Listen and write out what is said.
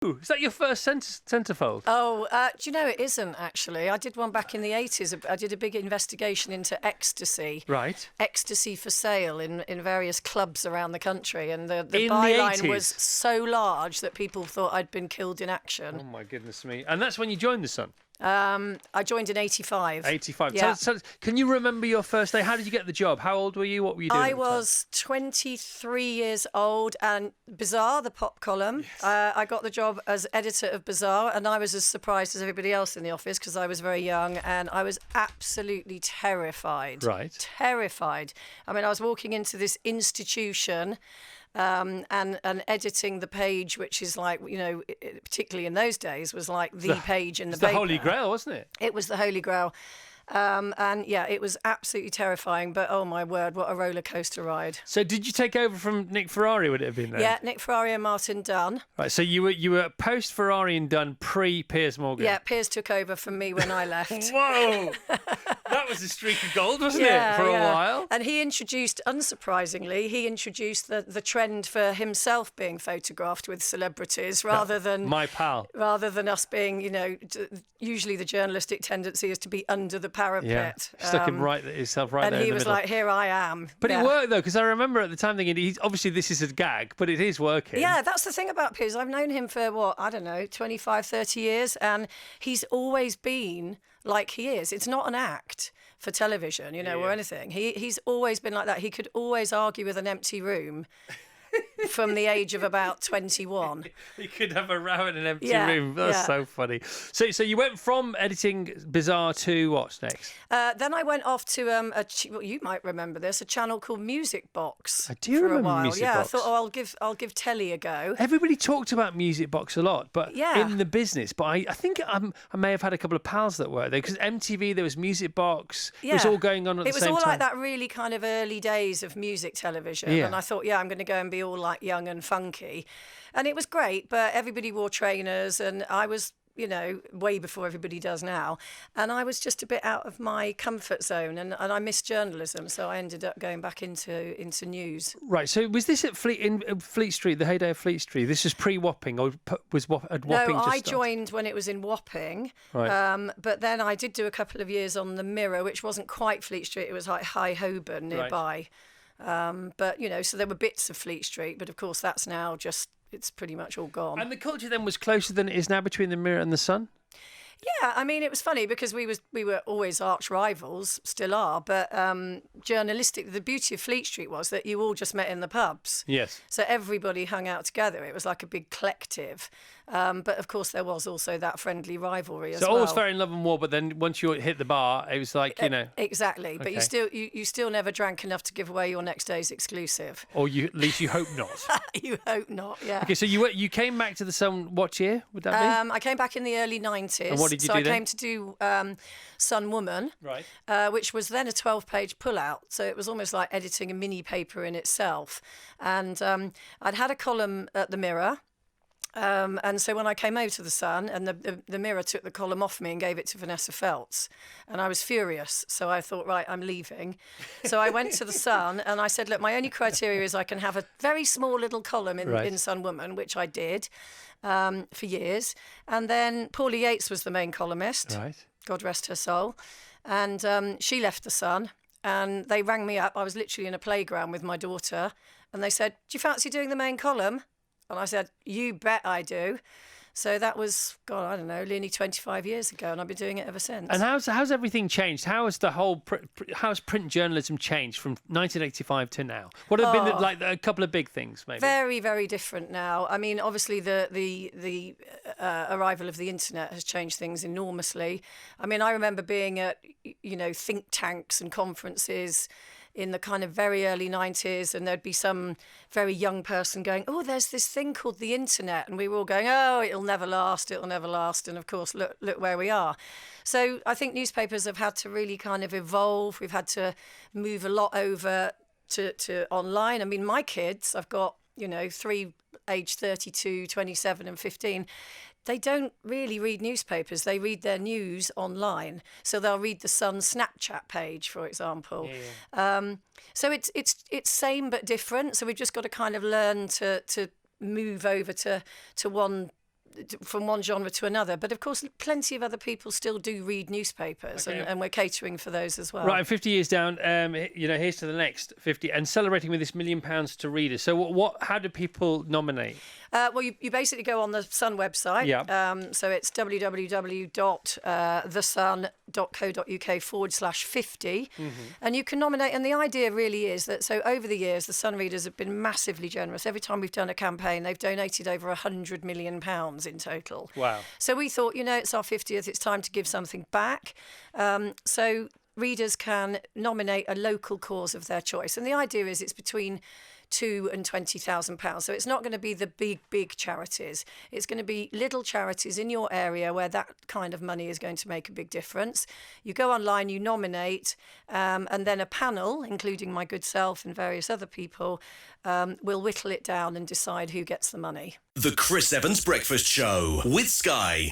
Ooh, is that your first centrefold? Oh, do you know, it isn't, actually. I did one back in the 80s. I did a big investigation into ecstasy. Right. Ecstasy for sale in various clubs around the country. And the In the byline 80s? was so large that people thought I'd been killed in action. Oh, my goodness me. And that's when you joined The Sun? I joined in 85. 85. Yeah. So, can you remember your first day? How did you get the job? How old were you? What were you doing? I was 23 years old, and Bazaar, the pop column, I got the job as editor of Bazaar, and I was as surprised as everybody else in the office because I was very young, and I was absolutely terrified. Right. Terrified. I mean, I was walking into this institution and editing the page, which is like, you know, particularly in those days, was like the page in the paper. The Holy Grail, wasn't it? It was the Holy Grail. And yeah, it was absolutely terrifying, but oh my word, what a roller coaster ride. So did you take over from Nick Ferrari, would it have been then? Yeah, Nick Ferrari and Martin Dunn. Right, so you were post Ferrari and Dunn, pre Piers Morgan. Yeah, Piers took over from me when I left. Whoa! That was a streak of gold, wasn't it, for a while? And he introduced, unsurprisingly, the trend for himself being photographed with celebrities rather than my pal. Rather than us being, you know, usually the journalistic tendency is to be under the parapet. Yeah, stuck him himself right and there in the middle. And he was like, here I am. But it worked, though, because I remember at the time thinking, obviously this is a gag, but it is working. Yeah, that's the thing about Piers. I've known him for, 25, 30 years, and he's always been like he is. It's not an act for television, or anything. He's always been like that. He could always argue with an empty room. From the age of about 21. You could have a row in an empty room. That's so funny. So you went from editing Bazaar to what's next? Then I went off to you might remember this, a channel called Music Box. I do remember Music Box. Yeah, I thought, I'll give telly a go. Everybody talked about Music Box a lot, but in the business. But I think I may have had a couple of pals that were there, because MTV, there was Music Box. Yeah. It was all going on at the same time. It was all like that really kind of early days of music television. Yeah. And I thought, I'm going to go and be all like young and funky. And it was great, but everybody wore trainers, and I was, way before everybody does now. And I was just a bit out of my comfort zone, and I missed journalism, so I ended up going back into news. Right, so was this at Fleet Street, the heyday of Fleet Street? This was pre-Wapping, or was Wapping No, just I joined when it was in Wapping, right. But then I did do a couple of years on the Mirror, which wasn't quite Fleet Street, it was like High Holborn nearby. Right. But, so there were bits of Fleet Street, but of course that's now it's pretty much all gone. And the culture then was closer than it is now between the Mirror and the Sun? Yeah, I mean, it was funny because we were always arch rivals, still are, but the beauty of Fleet Street was that you all just met in the pubs. Yes. So everybody hung out together. It was like a big collective. But of course there was also that friendly rivalry as well. So all was fair in love and war, but then once you hit the bar, it was like, Exactly, okay. But you still never drank enough to give away your next day's exclusive. Or at least you hope not. You hope not, yeah. Okay, so you came back to the Sun, what year would that be? I came back in the early 90s. And what did you do then? So I came to do Sun Woman, right? Which was then a 12-page pullout. So it was almost like editing a mini paper in itself. And I'd had a column at the Mirror. And so when I came over to the Sun, and the Mirror took the column off me and gave it to Vanessa Feltz, and I was furious. So I thought, right, I'm leaving. So I went to the Sun and I said, look, my only criteria is I can have a very small little column in Sun Woman, which I did for years. And then Paulie Yates was the main columnist. Right. God rest her soul. And she left the Sun, and they rang me up. I was literally in a playground with my daughter, and they said, do you fancy doing the main column? And I said, you bet I do. So that was, God, I don't know, nearly 25 years ago, and I've been doing it ever since. And how's everything changed? How has the whole how's print journalism changed from 1985 to now? What have been like a couple of big things, maybe? Very, very different now. I mean, obviously the arrival of the internet has changed things enormously. I mean, I remember being at think tanks and conferences in the kind of very early 90s, and there'd be some very young person going, oh, there's this thing called the internet, and we were all going, oh, it'll never last, and of course look where we are. So I think newspapers have had to really kind of evolve. We've had to move a lot over to online. I mean, my kids, I've got 3 aged 32, 27 and 15. They don't really read newspapers. They read their news online. So they'll read the Sun Snapchat page, for example. Yeah. So it's same but different. So we've just got to kind of learn to move over to one from one genre to another. But of course, plenty of other people still do read newspapers, and we're catering for those as well. Right, and 50 years down, here's to the next 50, and celebrating with this £1 million to readers. So how do people nominate? Well, you basically go on the Sun website. Yeah. So it's www.thesun.co.uk/50, and you can nominate. And the idea really is that, so over the years, the Sun readers have been massively generous. Every time we've done a campaign, they've donated over £100 million in total. Wow. So we thought, it's our 50th, it's time to give something back. So readers can nominate a local cause of their choice. And the idea is it's between £2,000 and £20,000. So it's not going to be the big charities. It's going to be little charities in your area where that kind of money is going to make a big difference. You go online, you nominate, and then a panel, including my good self and various other people, will whittle it down and decide who gets the money. The Chris Evans Breakfast Show with Sky.